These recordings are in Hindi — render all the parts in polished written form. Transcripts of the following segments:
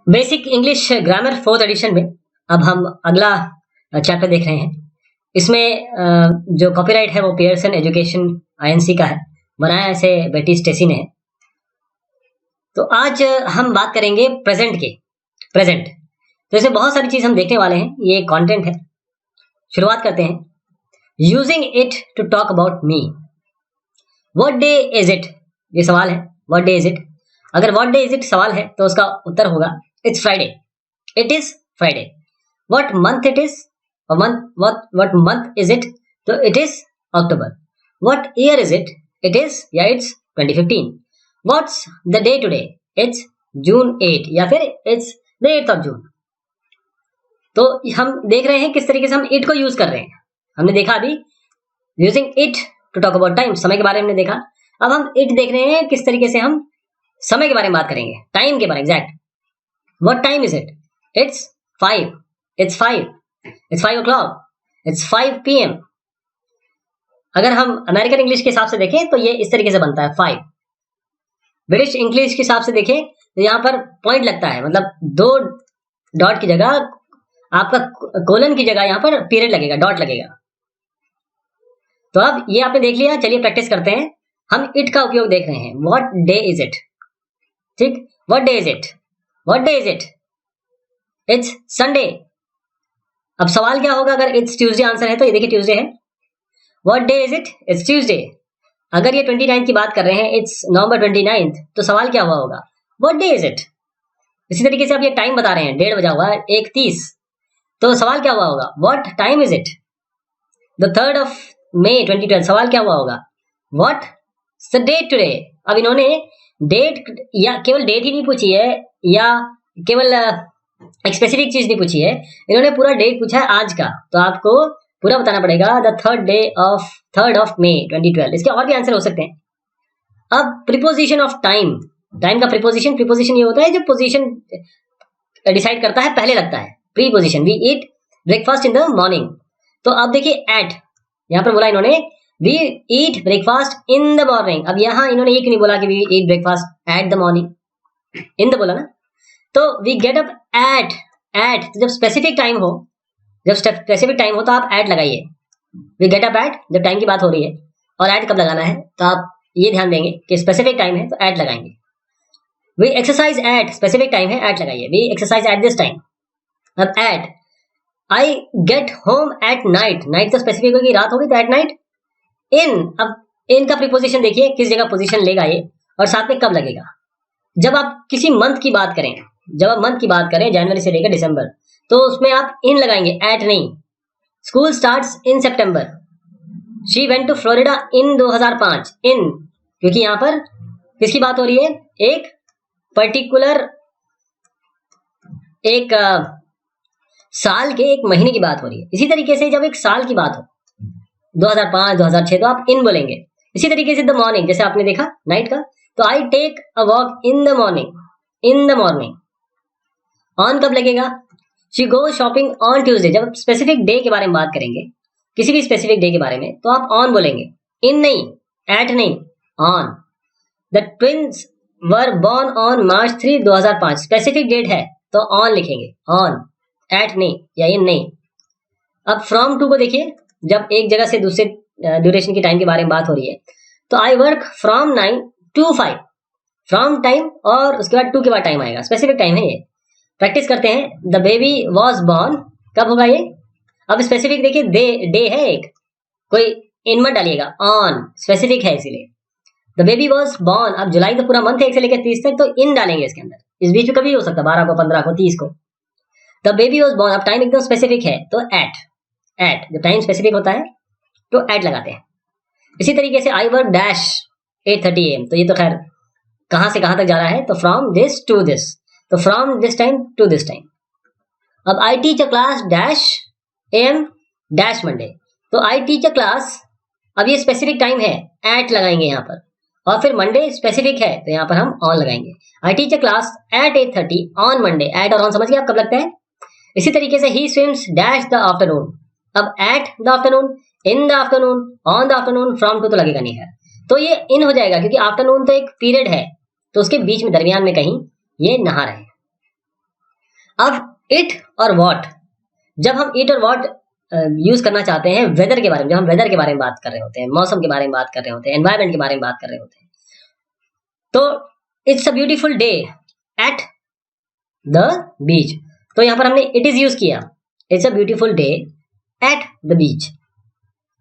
Basic English grammar fourth edition में अब हम अगला चैप्टर देख रहे हैं। इसमें जो कॉपीराइट है वो पियर्सन एजुकेशन आईएनसी का है, बनाया ऐसे बेटी स्टेसी ने। तो आज हम बात करेंगे प्रेजेंट के। प्रेजेंट तो इसमें बहुत सारी चीज हम देखने वाले हैं, ये कंटेंट है। शुरुआत करते हैं। Using it to talk about me. What day is it, ये सवाल है। व्हाट डे इज इट, अगर व्हाट डे इज इट सवाल है तो उसका उत्तर होगा it's Friday. It is Friday. What month it is, what month is it, तो it is October. What year is it, it's 2015. What's the day today, it's June 8 या फिर it's the 8th of June. तो हम देख रहे हैं किस तरीके से हम it को यूज कर रहे हैं। हमने देखा अभी using it to talk about time, समय के बारे में देखा। अब हम it देख रहे हैं किस तरीके से हम समय के बारे में बात करेंगे, टाइम के बारे में। Exact what time is it, it's 5 It's 5 o'clock. It's 5 PM. अगर हम अमेरिकन इंग्लिश के हिसाब से देखें तो ये इस तरीके से बनता है 5। ब्रिटिश इंग्लिश के हिसाब से देखें तो यहाँ पर पॉइंट लगता है, मतलब 2 डॉट की जगह आपका कोलन की जगह यहाँ पर पीरियड लगेगा, डॉट लगेगा। तो अब ये आपने देख लिया, चलिए प्रैक्टिस करते हैं। हम इट का उपयोग देख रहे हैं। व्हाट डे इज इट, ठीक। What day is it, what day is it, it's Sunday. अब सवाल क्या होगा, अगर इट्स ट्यूसडे आंसर है तो ये देखिए ट्यूसडे है। What day is it, it's Tuesday. अगर ये 29 की बात कर रहे हैं, इट्स नवंबर 29, तो सवाल क्या हुआ होगा, व्हाट डे इज इट। इसी तरीके से आप ये टाइम बता रहे हैं, 1:30 बजा हुआ है, 1:30, तो सवाल क्या हुआ होगा, what time is it. The 3rd of May 2012, सवाल क्या हुआ होगा, व्हाट द डेट टुडे। अब इन्होंने डेट या केवल डेट ही नहीं पूछी है या केवल एक स्पेसिफिक चीज नहीं पूछी है, इन्होंने पूरा डेट पूछा है आज का। तो आपको पूरा बताना पड़ेगा, द 3rd of May 2012। इसके और भी आंसर हो सकते हैं। अब प्रीपोजिशन ऑफ टाइम, टाइम का प्रीपोजिशन ये होता है जो पोजीशन डिसाइड करता है, पहले लगता है। Preposition, we eat breakfast in the morning. तो अब देखिए एट, यहाँ पर बोला इन्होंने we eat breakfast in the morning. अब यहाँ इन्होंने ये क्यों नहीं बोला कि we eat breakfast at the morning, in the बोला ना। तो वी गेट अप एट, तो जब स्पेसिफिक टाइम हो, तो आप एट लगाइए। वी गेट अप एट, जब टाइम की बात हो रही है, और एट कब लगाना है तो आप ये ध्यान देंगे कि स्पेसिफिक टाइम है तो एट लगाएंगे। We exercise at, specific time है, एट लगाइए। We exercise at this time. अब at, I get home at night, night तो स्पेसिफिक होगी, रात होगी तो एट नाइट। इन, अब इन का प्रीपोजिशन देखिए किस जगह पोजीशन लेगा ये, और साथ में कब लगेगा। जब आप किसी मंथ की बात करें, जनवरी से लेकर दिसंबर, तो उसमें आप इन लगाएंगे, एट नहीं। School starts in September. She went to Florida in 2005, in, क्योंकि यहां पर किसकी बात हो रही है, एक पर्टिकुलर एक साल के एक महीने की बात हो रही है। इसी तरीके से जब एक साल की बात हो, 2005 2006, तो आप इन बोलेंगे। इसी तरीके से द मॉर्निंग, जैसे आपने देखा नाइट का, तो I take a walk in the morning. On कब लगेगा, she go shopping on Tuesday. जब स्पेसिफिक डे के बारे में बात करेंगे, किसी भी स्पेसिफिक डे के बारे में, तो आप ऑन बोलेंगे, इन नहीं, एट नहीं, on. The twins were born on March 3, 2005, specific date है तो ऑन लिखेंगे, ऑन, एट नहीं या इन नहीं। अब फ्रॉम टू को देखिए, जब एक जगह से दूसरे ड्यूरेशन की टाइम के बारे में बात हो रही है, तो I work from 9 to 5, from time और उसके बाद टू के बाद टाइम आएगा, स्पेसिफिक टाइम है ये। प्रैक्टिस करते हैं। द बेबी वॉज बॉर्न, कब होगा ये। अब स्पेसिफिक देखिए, डे है एक, कोई इन मत डालिएगा, ऑन, स्पेसिफिक है इसीलिए। द बेबी वॉज बॉर्न, अब जुलाई तो पूरा मंथ है 1 से लेकर 30 तक, तो इन डालेंगे इसके अंदर। इस बीच में कभी हो सकता है 12 को, 15 को, 30 को। द बेबी वॉज बॉर्न, अब टाइम एकदम स्पेसिफिक है तो एट, जब टाइम स्पेसिफिक होता है तो एट लगाते हैं। इसी तरीके से आई वर्क डैश 8:30 AM, तो ये तो खैर कहां से कहां तक जा रहा है, तो फ्रॉम दिस टू दिस, तो from this time to this time. अब I teach a class dash AM dash Monday, तो आई टीच अ क्लास, अब ये स्पेसिफिक टाइम है, एट लगाएंगे यहाँ पर, और फिर मंडे स्पेसिफिक है तो यहाँ पर हम ऑन लगाएंगे। I teach a class at 8:30 on Monday, at और ऑन समझ गए आप कब लगता है। इसी तरीके से ही स्विम्स डैश द आफ्टरनून, अब at the afternoon, in the afternoon, on the afternoon, from to तो लगेगा नहीं है, तो ये इन हो जाएगा, क्योंकि आफ्टरनून तो एक पीरियड है, तो उसके बीच में दरमियान में कहीं ये नहा रहे हैं। अब इट और व्हाट, जब हम इट और व्हाट यूज करना चाहते हैं वेदर के बारे में, जब हम वेदर के बारे में बात कर रहे होते हैं, मौसम के बारे में बात कर रहे होते हैं, एनवायरमेंट के बारे में बात कर रहे होते हैं, तो it's a beautiful day at the beach, तो यहां पर हमने इट इज यूज किया, it's a beautiful day at the beach.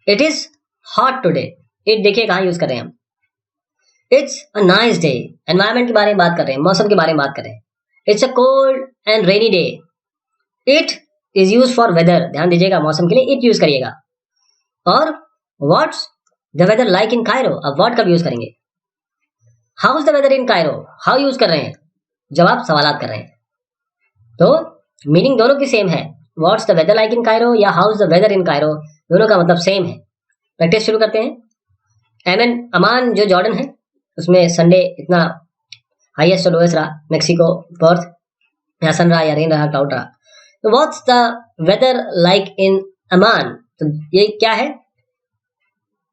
It is hot today, it देखिए कहां यूज कर रहे हैं हम, it's a nice day, environment के बारे में बात कर रहे हैं, मौसम के बारे में बात कर रहे हैं। It's a cold and rainy day, it is use for weather, ध्यान दीजिएगा मौसम के लिए इट यूज करिएगा। और what's the weather like in Cairo, अब व्हाट कब यूज करेंगे, how is the weather in Cairo, how use कर रहे हैं जब आप सवालात कर रहे हैं, तो मीनिंग दोनों की सेम है, what's the weather like in Cairo या how is the weather in Cairo, दोनों का मतलब सेम है। प्रैक्टिस शुरू करते हैं। अमान जो जॉर्डन है उसमें संडे इतना हाईएस्ट और लोएस्ट रहा, मेक्सिको पर्थ या सन रहा या रेन रहा, क्लाउड रहा। तो what's the weather like in Amman, तो ये क्या है,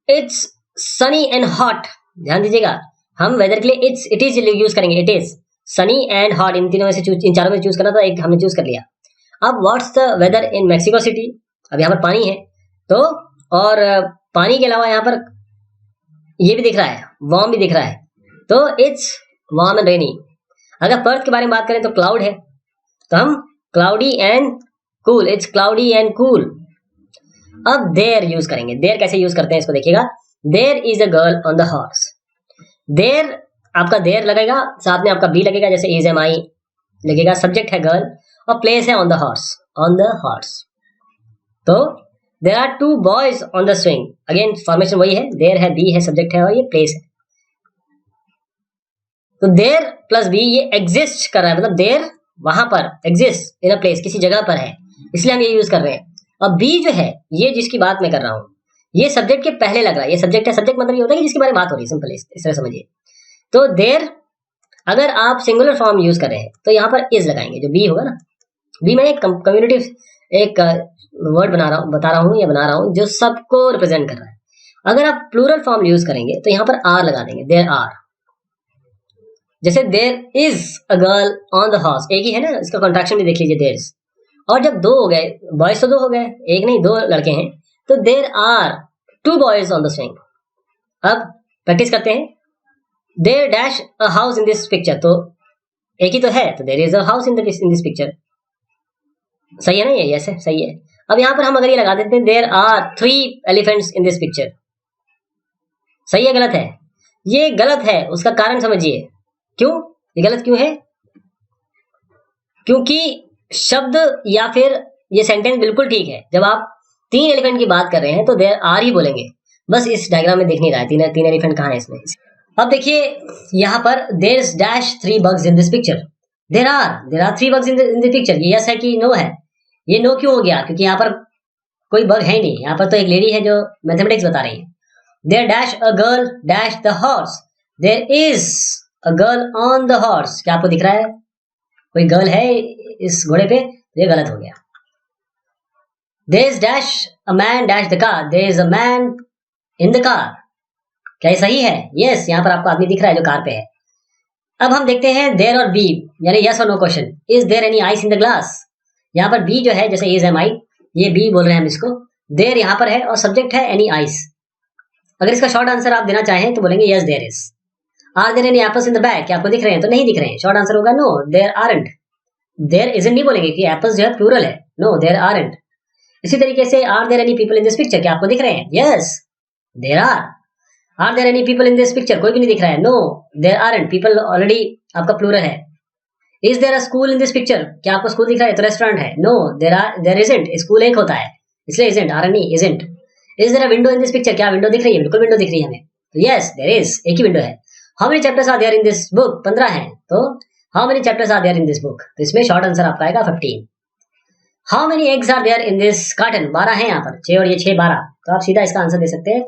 इट्स सनी एंड हॉट, ध्यान दीजिएगा हम वेदर के लिए इट इज यूज करेंगे, it is sunny and hot, इन तीनों में से इन चारों में चूज करना था, एक हमने चूज कर लिया। अब what's the weather in Mexico City, अब यहाँ पर पानी है तो, और पानी के अलावा यहाँ पर ये भी दिख रहा है, वार्म भी दिख रहा है, तो इट्स वार्म एंड रेनी। अगर पर्थ के बारे में बात करें तो क्लाउड है, तो हम cloudy and cool, it's cloudy and cool. अब देयर यूज करेंगे, देयर कैसे यूज करते हैं इसको देखिएगा, there is a girl on the horse, there आपका देयर लगेगा, साथ में आपका बी लगेगा, जैसे इज एम आई लगेगा, सब्जेक्ट है गर्ल और प्लेस है on the horse, on the horse. तो there are two boys on the swing, again formation वही है, देयर है, बी है, सब्जेक्ट है और ये प्लेस है। तो देयर प्लस बी ये एग्जिस्ट कर रहा है, मतलब देयर वहां पर, एग्जिस्ट इन अ प्लेस, किसी जगह पर है, इसलिए हम ये यूज कर रहे हैं। और बी जो है ये जिसकी बात मैं कर रहा हूं, ये सब्जेक्ट के पहले लग रहा है, ये सब्जेक्ट है, सब्जेक्ट मतलब ये होता है कि जिसके बारे में बात हो रही है, सिंपल इस तरह समझिए। तो देयर अगर आप सिंगुलर फॉर्म यूज कर रहे हैं तो यहाँ पर इज लगाएंगे, जो बी होगा ना, बी में एक कम्युनिटी एक वर्ड बता रहा हूँ या बना रहा हूँ जो सबको रिप्रेजेंट कर रहा है। अगर आप प्लूरल फॉर्म यूज करेंगे तो यहाँ पर आर लगा देंगे, देयर आर, जैसे there is a girl on the horse, एक ही है ना, इसका कॉन्ट्रैक्शन भी देख लीजिए, देयर इज। और जब दो हो गए, बॉयज तो दो हो गए, एक नहीं दो लड़के हैं, तो there are two boys on the swing. अब प्रैक्टिस करते हैं, there dash a house in this picture, तो एक ही तो है, तो there is a house in this picture, सही है ना, ये यस है, सही है। अब यहां पर हम अगर ये लगा देते हैं, there are 3 elephants in this picture, सही है गलत है, ये गलत है, उसका कारण समझिए, क्यों ये गलत क्यों है, क्योंकि शब्द या फिर ये सेंटेंस बिल्कुल ठीक है, जब आप 3 एलिफेंट की बात कर रहे हैं तो देयर आर ही बोलेंगे, बस इस डायग्राम में दिख नहीं रहा है तीन एलिफेंट कहाँ है इसमें। अब देखिए यहाँ पर there is dash 3 bugs in this picture, there are 3 bugs in this picture, ये यस है कि नो है, ये नो क्यों हो गया, क्योंकि यहाँ पर कोई बग है ही नहीं, यहाँ पर तो एक लेडी है जो मैथमेटिक्स बता रही है। There dash a girl dash the horse, there is a girl on the horse, क्या आपको दिख रहा है कोई गर्ल है इस घोड़े पे, ये गलत हो गया। There is dash a man dash the car, there is a man in the car, क्या ये सही है, यस, यहाँ पर आपको आदमी दिख रहा है जो कार पे है। अब हम देखते हैं देयर और बी, यानी यस और no question, is there any ice in the glass, यहाँ पर बी जो है, जैसे इज एम आई, ये बी बोल रहे हैं हम इसको, देयर यहाँ पर है और सब्जेक्ट है एनी आइस। अगर इसका शॉर्ट आंसर आप देना चाहें तो बोलेंगे yes there is. Are there any apples in the bag, क्या आपको दिख रहे हैं, तो नहीं दिख रहे हैं, शॉर्ट आंसर होगा no there aren't. There isn't नहीं बोलेंगे कि एप्पल्स जो है प्लूरल है, नो देयर आरंट। इसी तरीके से are there any people in this picture, क्या आपको दिख रहे हैं, yes there are there any people in this picture, कोई भी नहीं दिख रहा है, no there aren't, people already आपका प्लूरल है। Is there a school in this picture, क्या आपको स्कूल दिख रहा है, तो रेस्टोरेंट है, नो देयर इजंट, स्कूल एक होता है इसलिए इजंट, आर नहीं isn't. Is there a window in this picture, क्या विंडो दिख रही है, बिल्कुल विंडो दिख रही है हमें, तो यस देयर इज, एक ही विंडो है। How many chapters are there in this book, 15 हैं, तो how many chapters are there in this book, तो इसमें शॉर्ट आंसर आपका आएगा 15। How many eggs are there in this carton, 12 हैं यहाँ पर, 6 और ये 6 12, तो आप सीधा इसका आंसर दे सकते हैं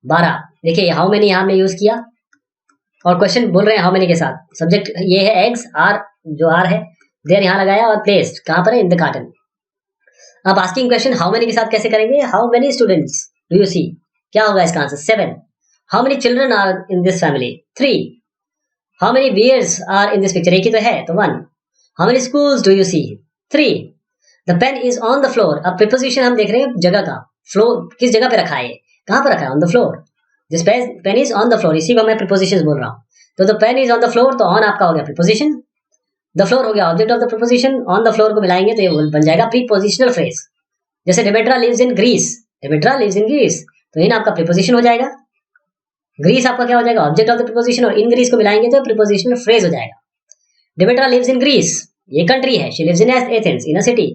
12। देखिए हाउ मेनी यहाँ हमने यूज किया और क्वेश्चन बोल रहे हैं हाउ मेनी के साथ, सब्जेक्ट ये है एग्स, आर जो आर है, देयर यहाँ लगाया और प्लेस कहाँ पर है, इन द कार्टन। अब आस्किंग क्वेश्चन हाउ मेनी के साथ कैसे करेंगे, how many students do you see, क्या होगा इसका answer 7। How many children are in this family 3। How many bears are in this picture, एक ही तो है तो 1। How many schools do you see, 3. The pen is on the floor. अब प्रीपोजिशन हम देख रहे हैं जगह का, फ्लोर किस जगह पे रखा है, कहां पर रखा है, on the floor. This pen is on the floor, इसी को मैं प्रीपोजिशंस बोल रहा हूं. तो the pen is on the floor, तो ऑन आपका हो गया प्रीपोजिशन, द फ्लोर हो गया object of the preposition, on the floor को मिलाएंगे तो ये बन जाएगा प्रीपोजिशनल फ्रेज. जैसे Demetra lives in Greece, Demetra lives in Greece, तो इन आपका प्रीपोजिशन हो जाएगा. ग्रीस आपका क्या हो जाएगा, ऑब्जेक्ट ऑफ द प्रीपोजिशन, और इन ग्रीस को मिलाएंगे तो प्रीपोजिशनल फ्रेज हो जाएगा. डिमेट्रा लिव्स इन ग्रीस, ये कंट्री है, she lives in Athens, in a city.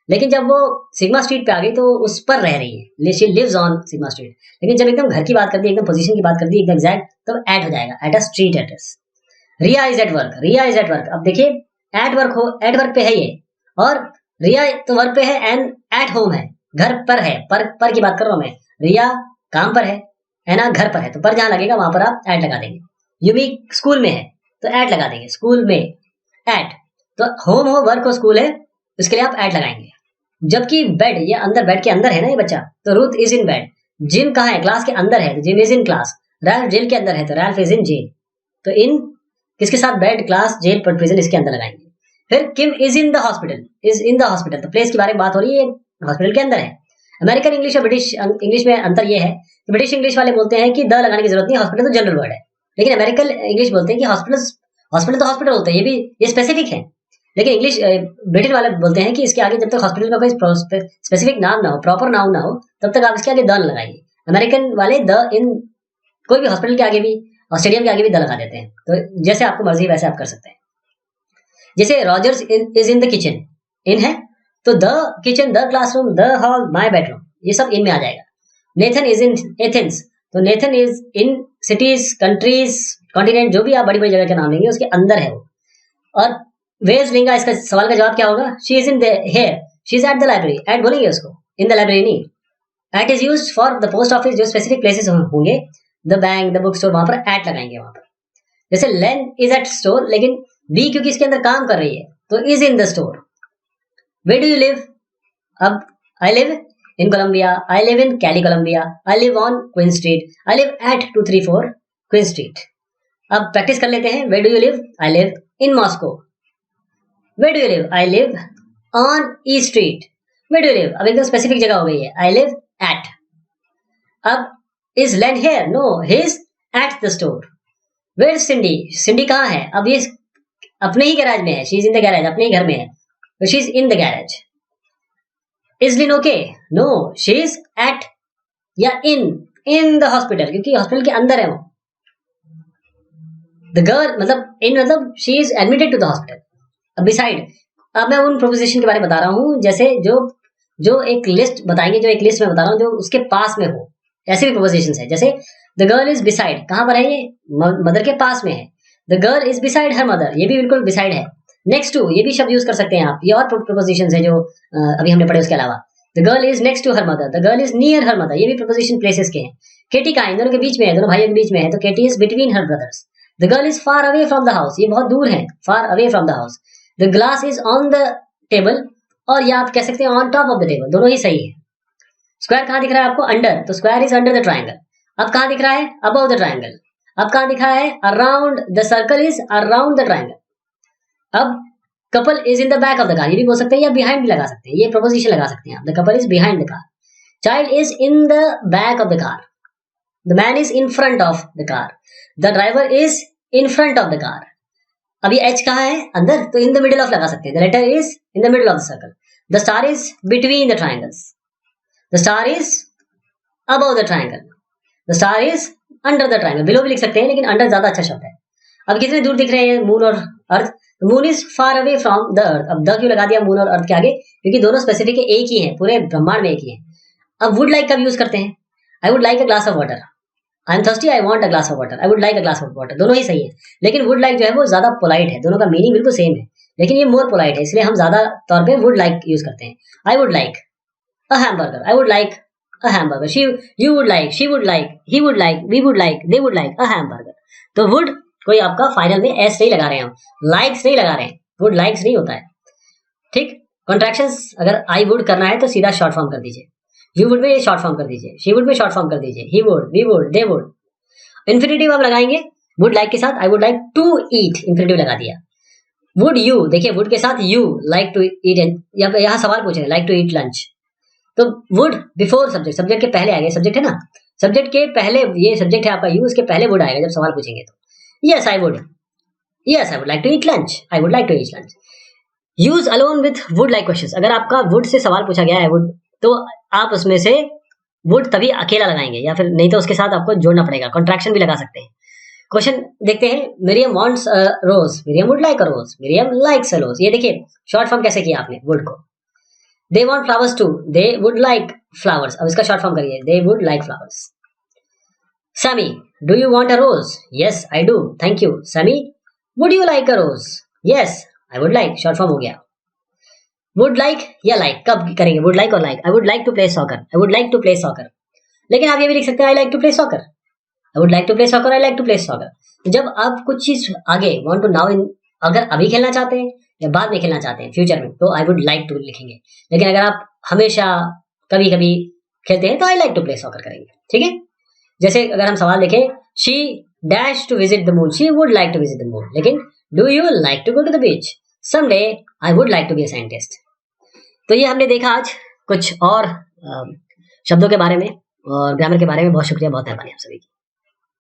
लेकिन जब वो सिग्मा स्ट्रीट पे आ गई तो उस पर रह रही है, she lives on Sigma Street. लेकिन जब एकदम घर की बात कर दी, एकदम पोजीशन की बात कर दी, एकदम एग्जैक्ट, तब एट हो जाएगा, at a street address. Ria is at work, Ria is at work. अब देखिए एट वर्क हो, एट वर्क पे है ये, और रिया तो वर्क पे है, एंड एट होम है, घर पर है, पर की बात कर रहा हूं मैं. रिया काम पर है ना, घर पर है, तो पर जहां लगेगा वहां पर आप एट लगा देंगे. यूमी स्कूल में है तो एट लगा देंगे, स्कूल में एट. तो होम हो, वर्क हो, स्कूल है, उसके लिए आप एट लगाएंगे. जबकि बेड, ये अंदर, बेड के अंदर है ना ये बच्चा, तो Ruth is in bed. Jim कहाँ है, क्लास के अंदर है, तो Jim is in class. Ralph जेल के अंदर है, तो रैल्फ इज इन जेल. तो इन किसके साथ, बेड, क्लास, जेल, प्रिजन, इसके अंदर लगाएंगे. फिर Kim is in the hospital, is in the hospital, तो प्लेस के बारे में बात हो रही है, हॉस्पिटल के अंदर है. अमेरिकन इंग्लिश और ब्रिटिश इंग्लिश में अंतर यह है कि ब्रिटिश इंग्लिश वाले बोलते हैं कि द लगाने की जरूरत नहीं, हॉस्पिटल तो जनरल वर्ड है. लेकिन अमेरिकन इंग्लिश बोलते हैं कि हॉस्पिटल, हॉस्पिटल तो हॉस्पिटल होता है, ये भी ये स्पेसिफिक है. लेकिन इंग्लिश ब्रिटिश वाले बोलते हैं कि इसके आगे जब तक हॉस्पिटल का कोई स्पेसिफिक नाम ना हो, प्रॉपर नाउन ना हो, तब तक आप इसके आगे द लगाइए. अमेरिकन वाले द इन कोई भी हॉस्पिटल के आगे भी और स्टेडियम के आगे भी द लगा देते हैं. तो जैसे आपको मर्जी वैसे आप कर सकते हैं. जैसे Rogers is in the kitchen, in है तो the kitchen, the classroom, the hall, my bedroom, ये सब इन में आ जाएगा. नेथन इज इन एथेंस, तो Nathan is in cities, countries, continent, जो भी आप बड़ी बड़ी जगह के नाम लेंगे उसके अंदर है वो. और वेज लिंगा, इसका सवाल का जवाब क्या होगा, she is in here, she is at the library. At बोलेंगे उसको, इन द लाइब्रेरी नहीं. At is used for the post office, जो स्पेसिफिक प्लेसेस होंगे, the bank, the book store, वहां पर एट लगाएंगे वहां पर. जैसे लेन इज एट स्टोर, लेकिन बी क्योंकि इसके अंदर काम कर रही है तो is in the store. Where do you live, अब I live in Colombia, I live in Cali Colombia, I live on Queen Street, I live at 234 Queen Street. अब प्रैक्टिस कर लेते हैं. Where do you live, I live in Moscow. Where do you live, I live on E street. Where do you live, अब एकदम स्पेसिफिक जगह हो गई है, आई लिव एट. अब is Len here, no, he is at the store. Where Cindy, Cindy कहाँ है, अब ये अपने ही गैराज में है, she is in the garage, अपने ही घर में है, तो she is in the garage. Is Lynn okay, no, she is at या इन द हॉस्पिटल, क्योंकि हॉस्पिटल के अंदर है वो. द गर्ल मतलब इन, मतलब she is admitted to the hospital. अब बिसाइड, अब मैं उन प्रोपोजिशन के बारे में बता रहा हूँ जैसे जो एक लिस्ट बताएंगे, जो एक लिस्ट में बता रहा हूँ जो उसके पास में हो, ऐसे भी प्रोपोजिशन है. जैसे द गर्ल इज बिसाइड, कहां पर है ये, मदर के पास में है. The girl is beside her mother, ये भी बिल्कुल बिसाइड है. नेक्स्ट टू, ये भी शब्द यूज कर सकते हैं आप, ये और प्रोपोजिशन है जो अभी हमने पढ़े उसके अलावा. The girl is next to her mother, the girl is near her mother, ये भी प्रोपोजिशन प्लेसेस के हैं. केटी कहाँ है, इन दोनों के बीच में है, दोनों भाइयों के बीच में है, तो Katie is between her brothers. The girl is far away from the house, ये बहुत दूर है, far away from the house. The glass is on the table, और या आप कह सकते हैं on top of the table, दोनों ही सही है. स्क्वायर कहाँ दिख रहा है आपको, अंडर, तो square is under the triangle. अब कहाँ दिख रहा है, अबव द ट्राइंगल. अब कहाँ दिखा है, around the circle is around the triangle. अब couple is in the back of the car, ये भी बोल सकते हैं, या बिहाइंड भी लगा सकते हैं, ये प्रोपोजिशन लगा सकते हैं आप. The couple is behind the car. Child is in the back of the car. The man is in front of the car. The driver is in front of the car. अभी एच कहाँ है, अंदर, तो इन द मिडिल ऑफ लगा सकते हैं. The letter is in the middle of the circle. The star is between the triangles. The star is above the triangle. The star is under the triangle. Below भी लिख सकते हैं, लेकिन अंडर ज्यादा अच्छा शब्द है. अब कितने दूर दिख रहे हैं मून और earth, moon is far away from the earth. अब द क्यों लगा दिया मून और अर्थ के आगे, क्योंकि दोनों स्पेसिफिक एक ही हैं, पूरे ब्रह्मांड में एक ही है. अब वुड लाइक का यूज करते हैं, आई would like a glass of water. I am thirsty, I want a glass of water. I would like a glass of water, दोनों ही सही है. लेकिन वुड लाइक जो है वो ज्यादा पोलाइट है, दोनों का मीनिंग बिल्कुल सेम है, लेकिन ये मोर पोलाइट है, इसलिए हम ज्यादा तौर पे वुड लाइक यूज करते हैं. आई would like a hamburger, I would like a hamburger. You would like, she would like, he would like, we would like, they would like a hamburger. तो would कोई आपका फाइनल में एस नहीं लगा रहे हैं हम, likes नहीं लगा रहे हैं, would likes नहीं होता है. ठीक. कॉन्ट्रैक्शंस अगर I would करना है तो सीधा शॉर्ट फॉर्म कर दीजिए. You would में शॉर्ट फॉर्म कर दीजिए, she would में शॉर्ट फॉर्म कर दीजिए, he would, we would, they would. Infinitive आप लगाएंगे would like के साथ, I would like to eat, infinitive लगा दिया. वुड यू, देखिए वुड के साथ यू लाइक टू ईट, यहाँ सवाल पूछ रहे हैं लाइक टू ईट लंच, तो वुड बिफोर सब्जेक्ट, सब्जेक्ट के पहले आएगा, सब्जेक्ट है ना, सब्जेक्ट के पहले, ये सब्जेक्ट है आपका यू, उसके पहले वुड आएगा जब सवाल पूछेंगे तो। Yes I would, yes I would like to eat lunch, I would like to eat lunch. Use along with would like questions, अगर आपका वुड से सवाल पूछा गया है वुड, तो आप उसमें से वुड तभी अकेला लगाएंगे, या फिर नहीं तो उसके साथ आपको जोड़ना पड़ेगा, कॉन्ट्रैक्शन भी लगा सकते हैं। क्वेश्चन देखते हैं, Miriam wants a rose, Miriam would like a rose, Miriam likes a rose. ये देखिए शॉर्ट फॉर्म कैसे किया आपने वुड को। They want flowers too, they would like flowers, अब इसका शॉर्ट फॉर्म करिए, they would like flowers. Sammy, do you want a rose? Yes I do, thank you. Sammy, would you like a rose? Yes I would like, short form हो गया। वुड लाइक या लाइक कब करेंगे, वुड लाइक और like. I would like to play soccer, I would like to play soccer, लेकिन आप ये भी लिख सकते हैं I like to play soccer, I would like to play soccer, I like to play soccer. जब आप कुछ चीज आगे वांट टू नाउ इन, अगर अभी खेलना चाहते हैं या बाद में खेलना चाहते हैं फ्यूचर में, तो आई वुड लाइक टू लिखेंगे, लेकिन अगर आप हमेशा कभी कभी खेलते हैं तो I like to play soccer करेंगे, ठीक है। जैसे अगर हम सवाल देखें, she dash to visit the moon, she would like to visit the moon, लेकिन do you like to go to the beach? Someday I would like to be a scientist. तो ये हमने देखा आज कुछ और शब्दों के बारे में और ग्रामर के बारे में। बहुत शुक्रिया, बहुत मेहरबानी आप सभी की।